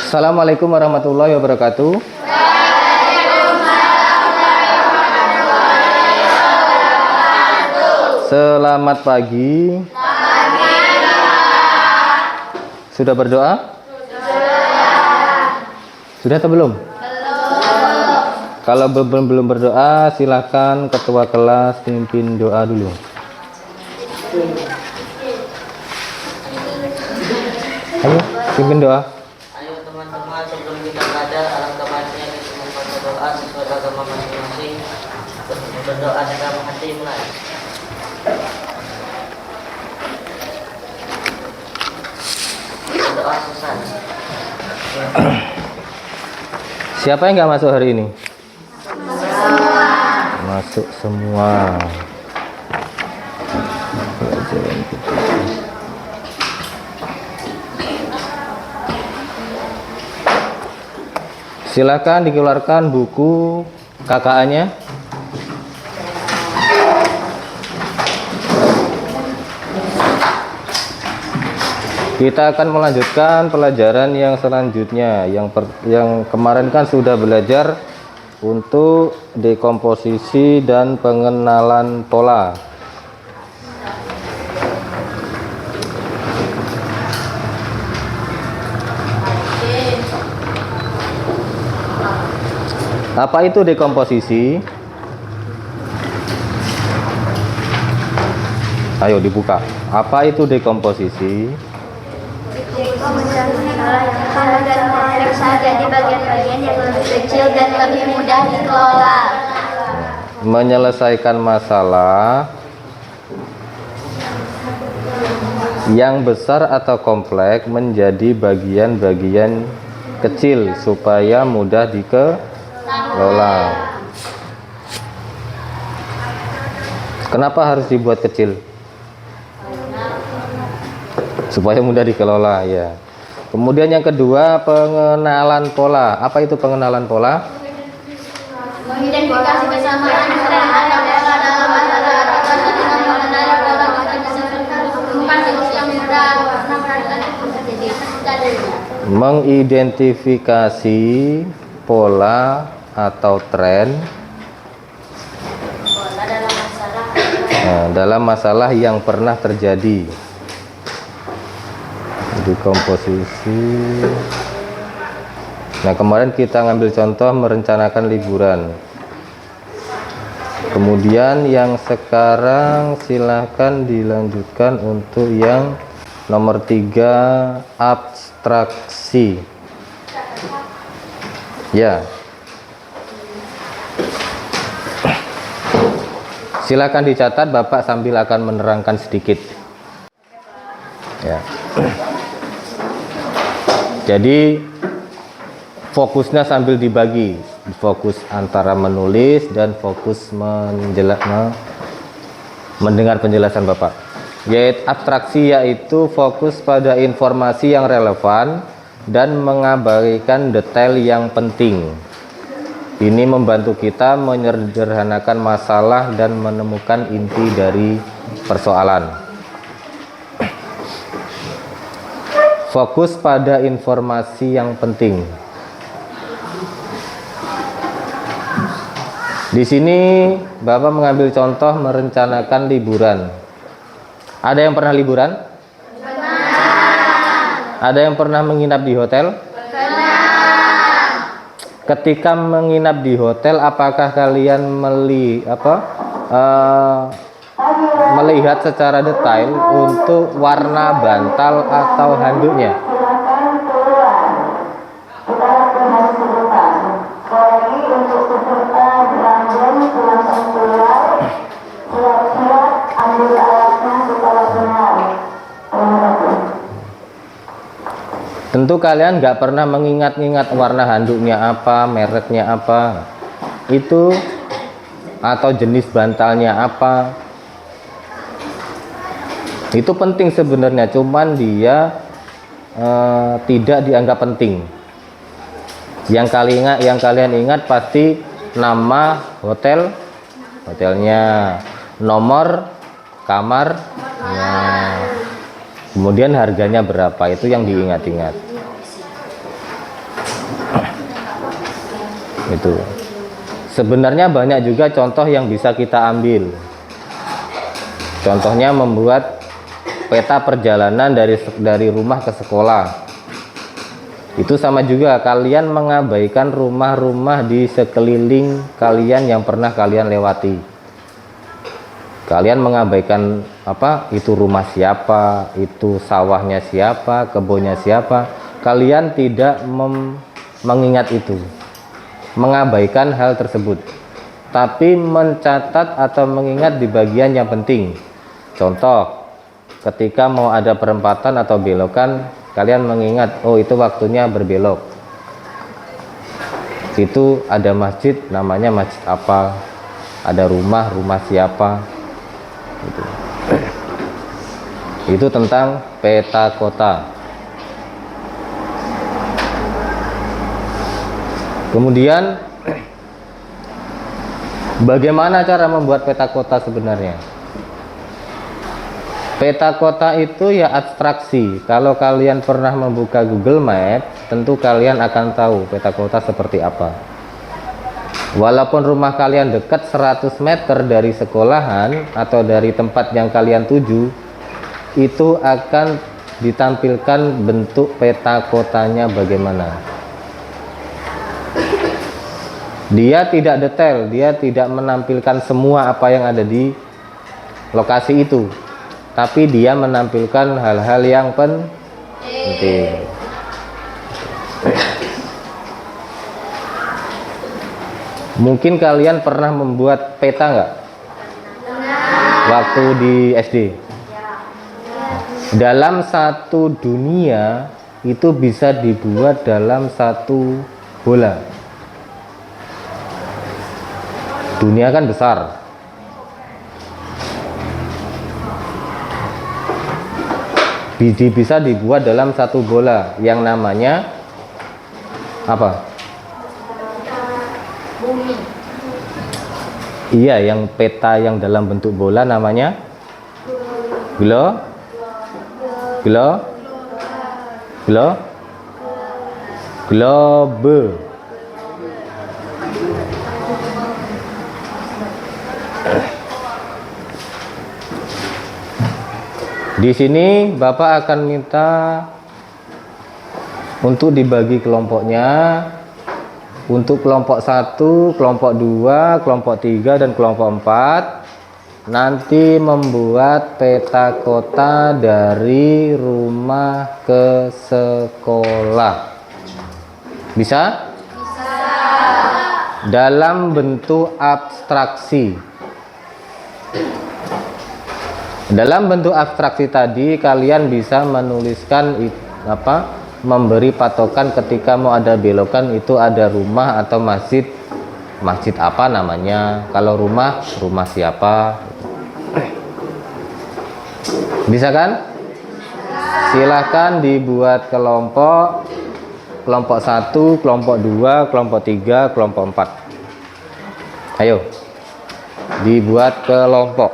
Assalamualaikum warahmatullahi wabarakatuh. Selamat pagi. Sudah berdoa? Sudah atau belum? Kalau belum berdoa, silakan ketua kelas pimpin doa dulu. Ayo, pimpin doa. Ayo teman-teman, sebelum kita belajar, alangkah baiknya kita membaca doa sesuai agama masing-masing. Berdoa dalam hati mulai. Berdoa selesai. Siapa yang nggak masuk hari ini? Masuk semua. Pelajaran kita. Silakan dikeluarkan buku KKA-nya. Kita akan melanjutkan pelajaran yang selanjutnya. Yang kemarin kan sudah belajar untuk dekomposisi dan pengenalan pola. Apa itu dekomposisi? Ayo dibuka. Apa itu dekomposisi? Jadi bagian-bagian yang lebih kecil dan lebih mudah dikelola. Menyelesaikan masalah yang besar atau kompleks menjadi bagian-bagian kecil supaya mudah dikelola. Kenapa harus dibuat kecil? Supaya mudah dikelola, ya. Kemudian yang kedua, pengenalan pola. Apa itu pengenalan pola? Mengidentifikasi kesamaan antara pola dalam masalah dengan mengenali pola kita bisa menemukan solusi yang mudah karena perhatian terjadi. Mengidentifikasi pola atau tren dalam masalah yang pernah terjadi. Dekomposisi. Nah, kemarin kita ngambil contoh merencanakan liburan. Kemudian yang sekarang silahkan dilanjutkan untuk yang nomor 3, abstraksi. Ya. Silakan dicatat, Bapak sambil akan menerangkan sedikit. Ya. Jadi fokusnya sambil dibagi, fokus antara menulis dan fokus mendengar penjelasan Bapak. Yaitu abstraksi, yaitu fokus pada informasi yang relevan dan mengabaikan detail yang penting. Ini membantu kita menyederhanakan masalah dan menemukan inti dari persoalan. Fokus pada informasi yang penting. Di sini Bapak mengambil contoh merencanakan liburan. Ada yang pernah liburan? Pernah. Ada yang pernah menginap di hotel? Pernah. Ketika menginap di hotel, apakah kalian melihat secara detail untuk warna bantal atau handuknya? Tentu kalian nggak pernah mengingat-ingat warna handuknya apa, mereknya apa, itu atau jenis bantalnya apa. Itu penting sebenarnya, cuman dia tidak dianggap penting. Yang kalian ingat pasti nama hotelnya, nomor kamarnya, kemudian harganya berapa, itu yang diingat-ingat. Itu. Sebenarnya banyak juga contoh yang bisa kita ambil. Contohnya membuat peta perjalanan dari rumah ke sekolah. Itu sama juga, kalian mengabaikan rumah-rumah di sekeliling kalian yang pernah kalian lewati. Kalian mengabaikan itu rumah siapa, itu sawahnya siapa, kebunnya siapa. Kalian tidak mengingat itu, mengabaikan hal tersebut, tapi mencatat atau mengingat di bagian yang penting. Contoh, ketika mau ada perempatan atau belokan, kalian mengingat, oh itu waktunya berbelok, itu ada masjid, namanya masjid apa, ada rumah siapa. Itu tentang peta kota. Kemudian bagaimana cara membuat peta kota sebenarnya? Peta kota itu ya abstraksi. Kalau kalian pernah membuka Google Map, tentu kalian akan tahu peta kota seperti apa. Walaupun rumah kalian dekat 100 meter dari sekolahan atau dari tempat yang kalian tuju, itu akan ditampilkan bentuk peta kotanya bagaimana. Dia tidak detail, dia tidak menampilkan semua apa yang ada di lokasi itu, tapi dia menampilkan hal-hal yang penting. Mungkin kalian pernah membuat peta nggak? Waktu di SD. Dalam satu dunia itu bisa dibuat dalam satu bola. Dunia kan besar. Bisa dibuat dalam satu bola yang namanya apa? Bumi. Iya, yang peta yang dalam bentuk bola namanya globe. Di sini Bapak akan minta untuk dibagi kelompoknya. Untuk kelompok 1, kelompok 2, kelompok 3, dan kelompok 4 nanti membuat peta kota dari rumah ke sekolah. Bisa? Bisa. Dalam bentuk abstraksi. Dalam bentuk abstraksi tadi kalian bisa menuliskan memberi patokan ketika mau ada belokan itu ada rumah atau masjid apa namanya. Kalau rumah siapa. Bisa kan? Silahkan dibuat kelompok 1, kelompok 2, kelompok 3, kelompok 4. Ayo dibuat kelompok.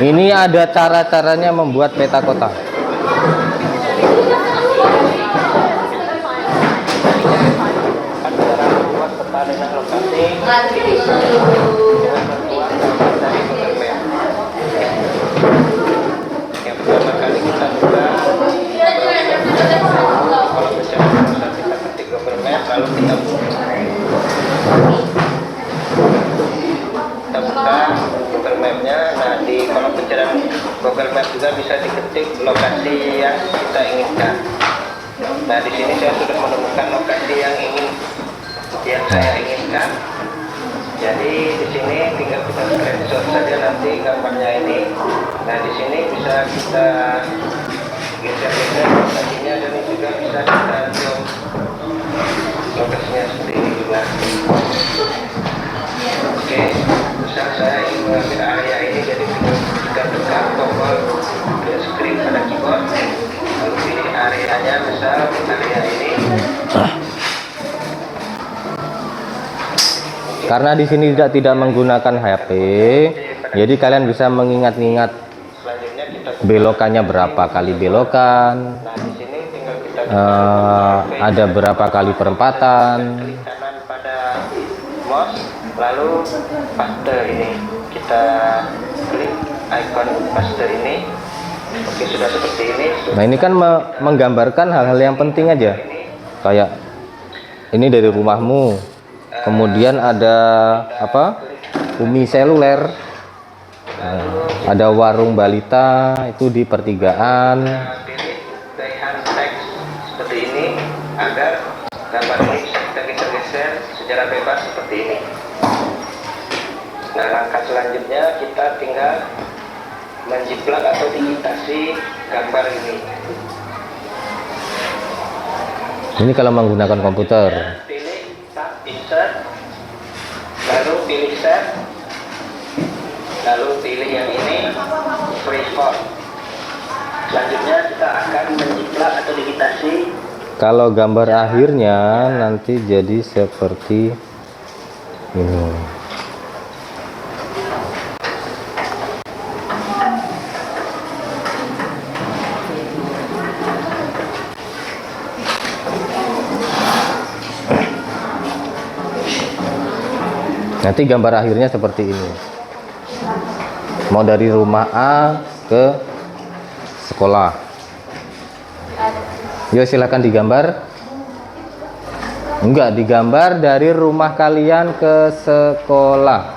Ini ada cara-caranya membuat peta kota. Yang pertama kali kita buka, kalau bicara pusat kita ketik Google Map, lalu kita buka Google Map-nya. Nah, di kolom pencarian Google Map juga bisa diketik lokasi yang kita inginkan. Nah, di sini saya sudah menemukan lokasi yang saya inginkan. Jadi di sini tinggal kita screenshot saja nanti gambarnya ini. Nah, di sini bisa kita geser-geser lokasinya, dan ini juga bisa kita zoom lokasinya seperti ini juga. Oke, misal saya ingin mengambil area ini, jadi kita tekan tombol screen pada keyboard, lalu pilih areanya, misal area ini. Karena di sini tidak menggunakan HP, jadi kalian bisa mengingat-ingat Selanjutnya kita belokannya berapa kali belokan, Nah, di sini tinggal kita ada berapa kali perempatan. klik kanan pada mouse, lalu paste ini. Kita klik icon paste ini. Oke, sudah seperti ini. Nah, ini kan menggambarkan hal-hal yang penting aja. Kayak ini dari rumahmu. Kemudian ada apa? Umi seluler. Nah, ada warung balita itu di pertigaan. Pilih pilihan teks seperti ini agar gambar ini bisa kita geser-geser secara bebas seperti ini. Nah, langkah selanjutnya kita tinggal menjiplak atau digitasi gambar ini. Ini kalau menggunakan komputer. Pilih tab insert, lalu pilih set, lalu pilih yang ini free form. Selanjutnya kita akan menjiplak atau digitasi. Kalau gambar akhirnya nanti jadi seperti ini. Nanti gambar akhirnya seperti ini. Mau dari rumah A ke sekolah. Yuk silakan digambar. Enggak, digambar dari rumah kalian ke sekolah.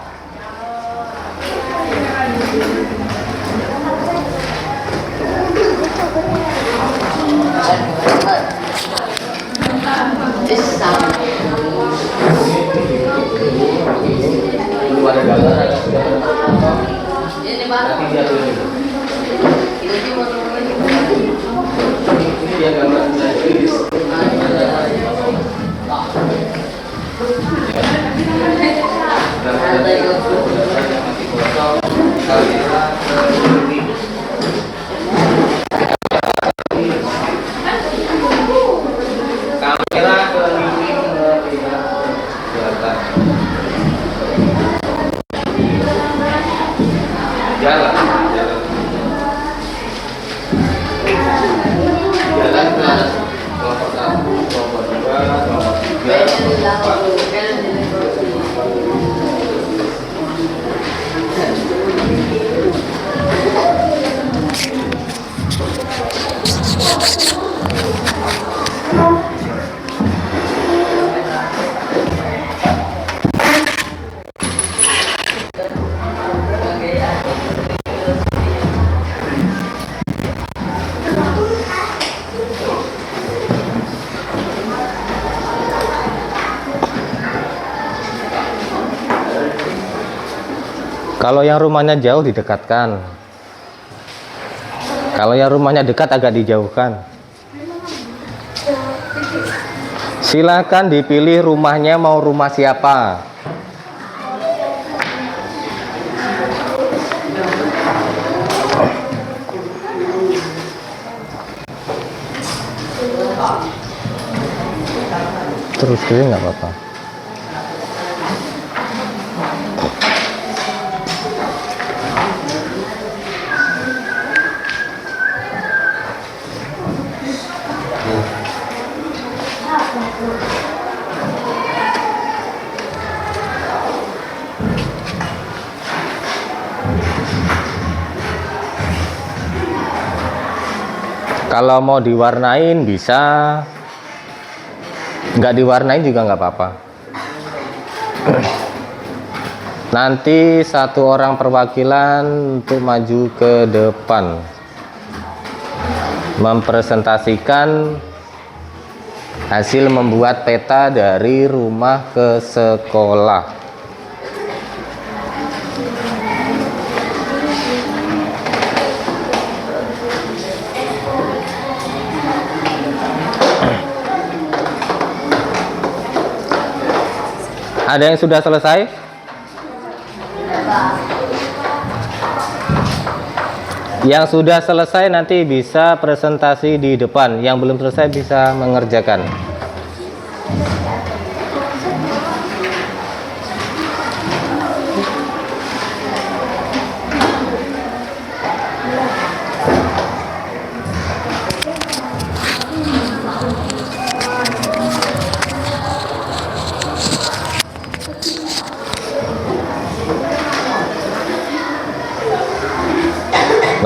Kalau yang rumahnya jauh didekatkan. Kalau yang rumahnya dekat agak dijauhkan. Silakan dipilih rumahnya mau rumah siapa. Terus dulu nggak apa-apa. Kalau mau diwarnain bisa, nggak diwarnain juga nggak apa-apa. Nanti satu orang perwakilan untuk maju ke depan mempresentasikan hasil membuat peta dari rumah ke sekolah. Ada yang sudah selesai? Yang sudah selesai nanti bisa presentasi di depan. Yang belum selesai bisa mengerjakan.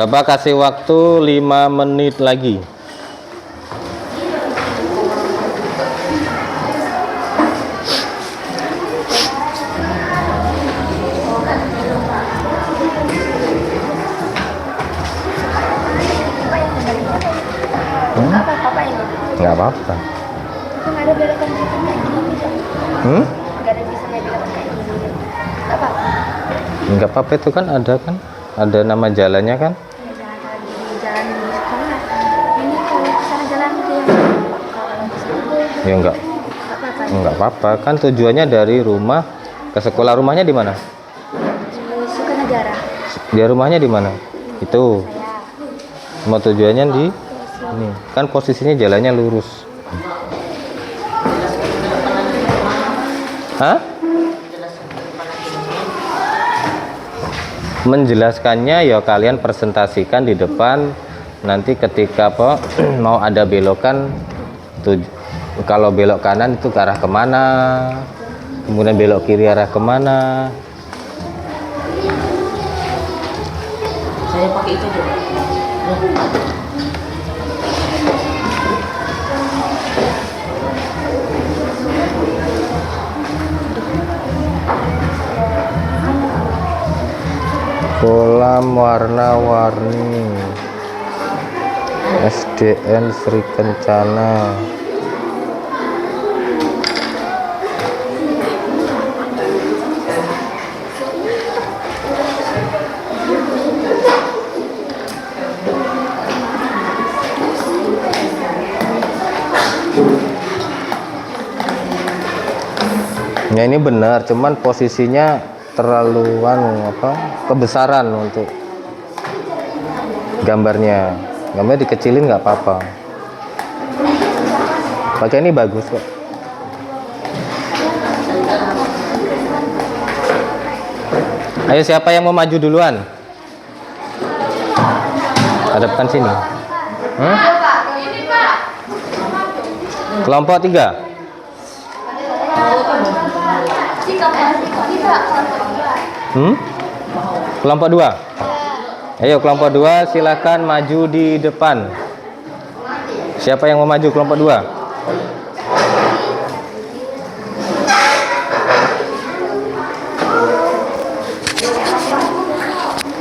Bapak kasih waktu 5 menit lagi. Nggak apa-apa. Nggak ada belokan gitu kayak gini. Nggak ada bisa belokan kayak gini. Nggak apa-apa. Nggak apa-apa, itu kan ada nama jalannya kan. Jalan di sekolah. Ini kalau kesana jalan ke yang kalau kesana Ya nggak apa-apa, kan tujuannya dari rumah ke sekolah. Rumahnya di mana? di Sukanegara. Dia rumahnya di mana? Itu. Saya Mau tujuannya di ini. Kan posisinya jalannya lurus. Hah? Menjelaskannya ya kalian presentasikan di depan. Nanti ketika mau ada belokan, kalau belok kanan itu ke arah kemana, kemudian belok kiri arah kemana. Saya pakai itu dulu. Kolam warna-warni SDN Sri Kencana. Ya ini benar, cuman posisinya terlalu kebesaran untuk gambarnya. Gambarnya dikecilin nggak apa-apa. Pakai ini bagus kok. Ayo, siapa yang mau maju duluan? Hadapkan sini. Kelompok 3. Kelompok 2. Ayo kelompok 2 silakan maju di depan. Siapa yang mau maju kelompok 2?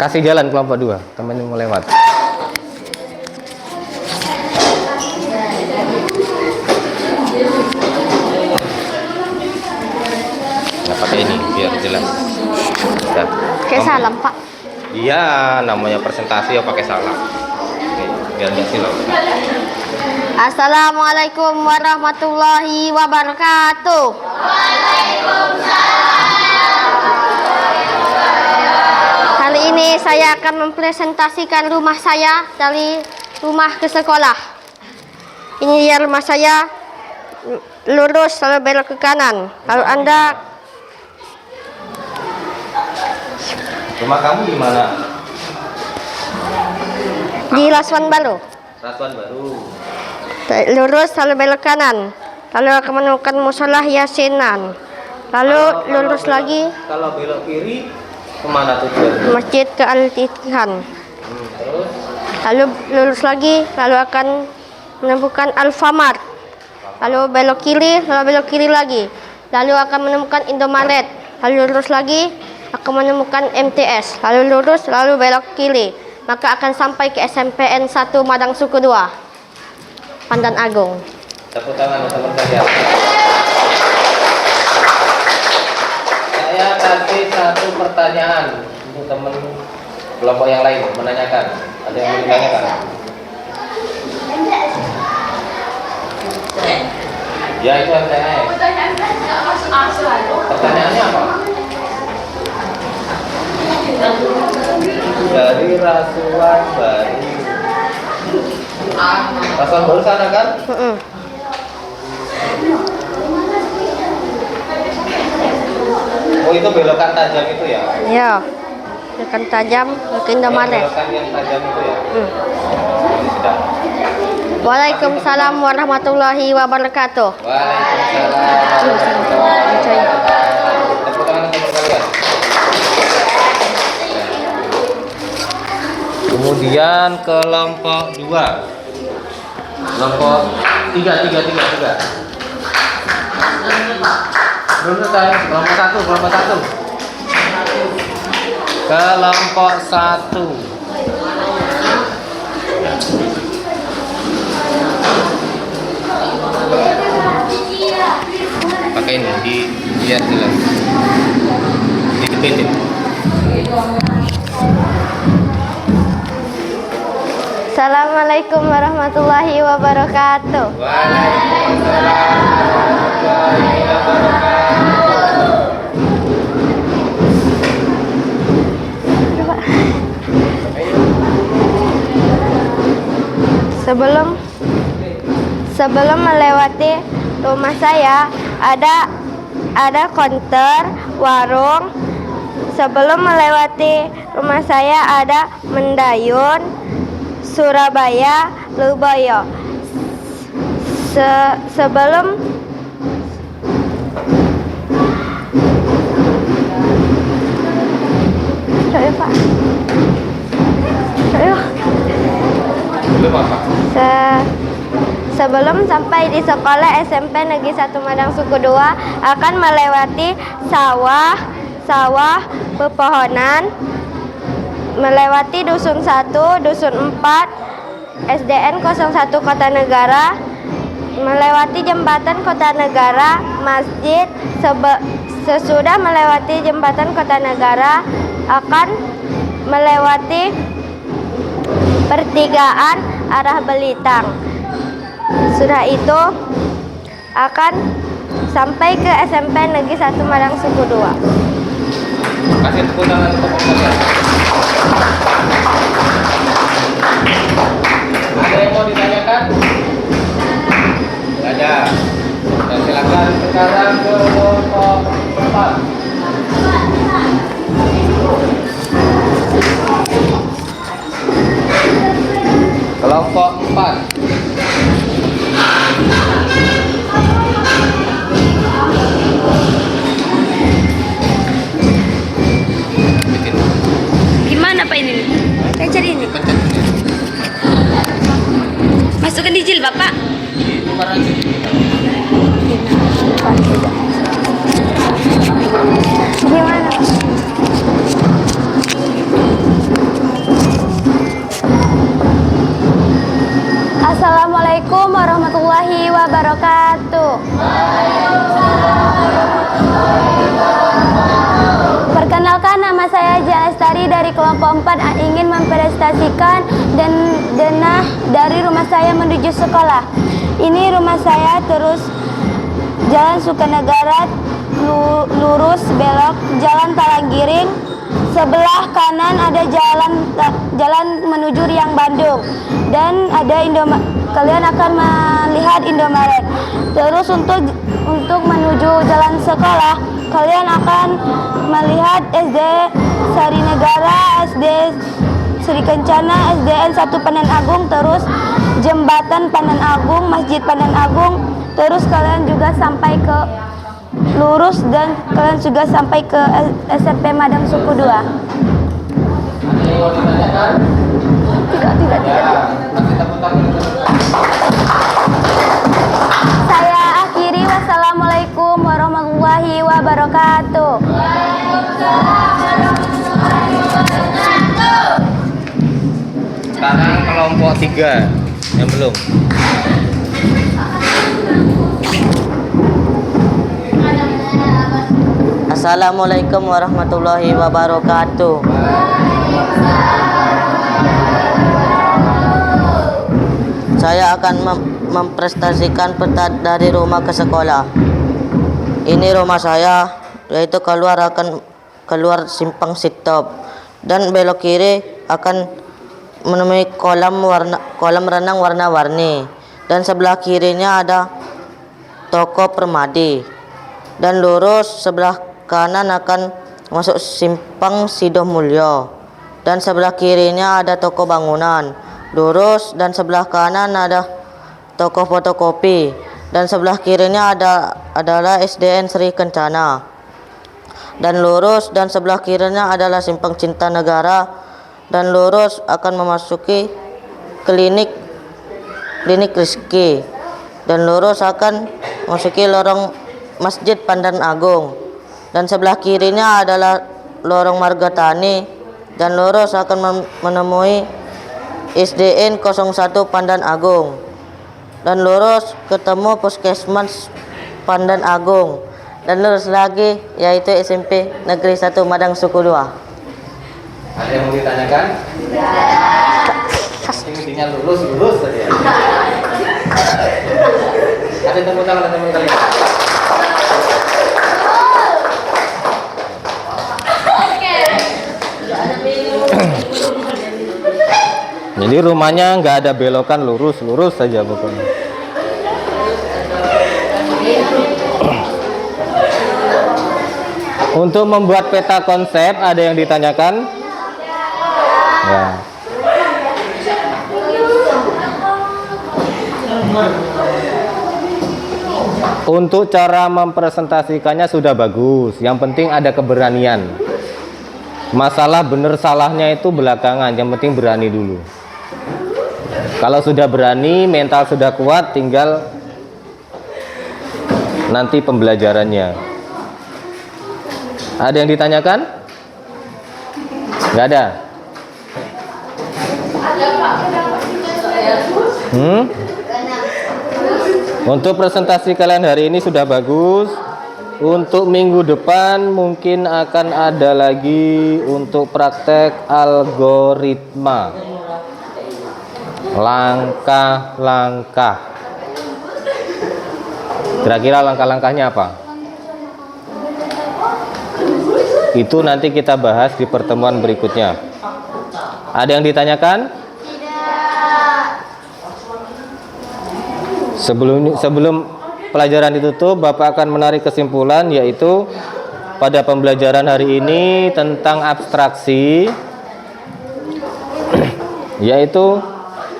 Kasih jalan kelompok 2, temannya mau lewat. Nah, pakai ini biar jelas. Ya. Kayak salam, Pak. Iya, namanya presentasi ya pakai salam. Oke, biar nggak silau. Assalamualaikum warahmatullahi wabarakatuh. Kali ini saya akan mempresentasikan rumah saya dari rumah ke sekolah. Ini dia rumah saya, lurus lalu belok ke kanan. Kalau Anda Rumah kamu di mana? di Laswan Baru, Rasuan Baru. lurus lalu belok kanan. lalu akan menemukan musola Yasinan. Lalu lurus lagi Kalau belok kiri kemana tujuannya? Masjid ke Al-Ittihad. Terus Lalu lurus lagi, lalu akan menemukan Alfamart. Lalu belok kiri lagi. Lalu akan menemukan Indomaret. Lalu lurus lagi, akan menemukan MTS. Lalu lurus, lalu belok kiri. Maka akan sampai ke SMPN 1 Madang Suku 2, Pandan Agung. tepuk tangan teman saya. Saya kasih satu pertanyaan untuk teman kelompok yang lain menanyakan. Ada yang mau ditanyakan? Ya itu MTS. Pertanyaannya apa? Dari rasuan baru. Rasuan baru sana kan? Oh itu belokan tajam itu ya? Ya, akan tajam ke Indomaret. Belokan yang tajam itu ya? Ini sudah. Waalaikumsalam warahmatullahi wabarakatuh. Waalaikumsalam warahmatullahi wabarakatuh. Tepuk tangan untuk kalian. Kemudian kelompok 2. Kelompok 3. Belum selesai. Kelompok 1. Kelompok 1. Pakai ini lihat jelas. Dideketin. Assalamualaikum warahmatullahi wabarakatuh. Waalaikumsalam warahmatullahi wabarakatuh. Sebelum melewati rumah saya ada konter, warung. Sebelum melewati rumah saya ada Mendayun, Surabaya, Lubaya. Sebelum Pak. Belum apa? Sebelum sampai di sekolah SMP Negeri 1 Madang Suku 2 akan melewati sawah, pepohonan, melewati Dusun 1, Dusun 4, SDN 01 Kota Negara, melewati jembatan Kota Negara, masjid. Sesudah melewati jembatan Kota Negara akan melewati pertigaan arah Belitang. Sudah itu akan sampai ke SMP Negeri 1 Madang Suku 2. Kasih tepuk tangan untuk kalian. Ada yang mau ditanyakan? Tidak ada. Dan silakan sekarang ke kelompok 4. Kelompok 4. Gimana Pak ini? Saya cari ini. Masukkan di jilbab Pak. Gimana? Assalamualaikum warahmatullahi wabarakatuh. Perkenalkan, nama saya Jia Lestari dari kelompok 4 ingin mempresentasikan denah dari rumah saya menuju sekolah. Ini rumah saya, terus Jalan Sukanegara, lurus belok Jalan Talanggiring. Sebelah kanan ada jalan menuju Riang Bandung dan ada kalian akan melihat Indomaret. Terus untuk menuju jalan sekolah, kalian akan melihat SD Sari Negara, SD Sri Kencana, SDN 1 Pandan Agung, terus jembatan Pandan Agung, Masjid Pandan Agung, Terus kalian juga sampai ke lurus dan kalian juga sampai ke SMP Madang Suku 2. Tidak. Saya akhiri, wassalamualaikum warahmatullahi wabarakatuh. Sekarang kelompok 3 yang belum. Assalamualaikum warahmatullahi wabarakatuh. Saya akan mempresentasikan peta dari rumah ke sekolah. Ini rumah saya, yaitu keluar simpang Sitop dan belok kiri akan menemui kolam renang warna-warni, dan sebelah kirinya ada toko Permadi, dan lurus sebelah kanan akan masuk simpang Sidoh Mulyo, dan sebelah kirinya ada toko bangunan. Lurus dan sebelah kanan ada toko fotokopi, dan sebelah kirinya adalah SDN Sri Kencana, dan lurus dan sebelah kirinya adalah simpang Cinta Negara, dan lurus akan memasuki klinik Rizki, dan lurus akan memasuki lorong Masjid Pandan Agung, dan sebelah kirinya adalah lorong Margatani, dan lurus akan menemui SDN 01 Pandan Agung, dan lurus ketemu Puskesmas Pandan Agung, dan lurus lagi yaitu SMP Negeri 1 Madang Suku 2. Ada yang mau ditanyakan? Intinya lurus saja. Kasih tepuk tangan teman kalian. Jadi rumahnya nggak ada belokan, lurus saja pokoknya. Untuk membuat peta konsep ada yang ditanyakan? Ya. Untuk cara mempresentasikannya sudah bagus. Yang penting ada keberanian. Masalah bener salahnya itu belakangan. Yang penting berani dulu. Kalau sudah berani, mental sudah kuat, tinggal nanti pembelajarannya. Ada yang ditanyakan? Nggak ada? Untuk presentasi kalian hari ini sudah bagus. Untuk minggu depan mungkin akan ada lagi untuk praktek algoritma. Langkah-langkah. Kira-kira langkah-langkahnya apa? Itu nanti kita bahas di pertemuan berikutnya. Ada yang ditanyakan? Sebelum pelajaran ditutup, Bapak akan menarik kesimpulan, yaitu pada pembelajaran hari ini tentang abstraksi, yaitu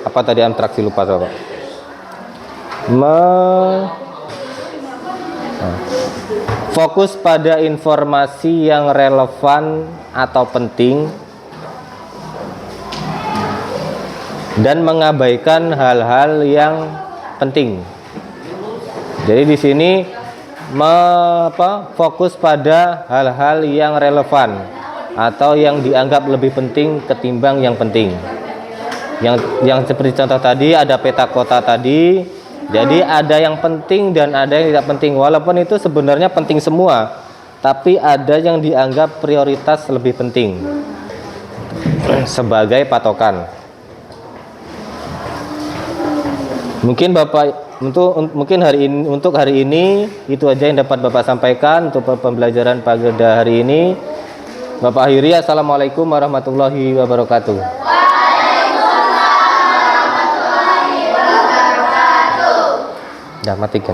apa tadi abstraksi, lupa Bapak. Fokus pada informasi yang relevan atau penting dan mengabaikan hal-hal yang penting. Jadi di sini fokus pada hal-hal yang relevan atau yang dianggap lebih penting ketimbang yang penting. Yang seperti contoh tadi ada peta kota tadi. Jadi ada yang penting dan ada yang tidak penting. Walaupun itu sebenarnya penting semua, tapi ada yang dianggap prioritas lebih penting sebagai patokan. Mungkin untuk hari ini itu aja yang dapat Bapak sampaikan untuk pembelajaran pada hari ini. Bapak akhiri, assalamualaikum warahmatullahi wabarakatuh. Waalaikumsalam warahmatullahi wabarakatuh. Dah matikan.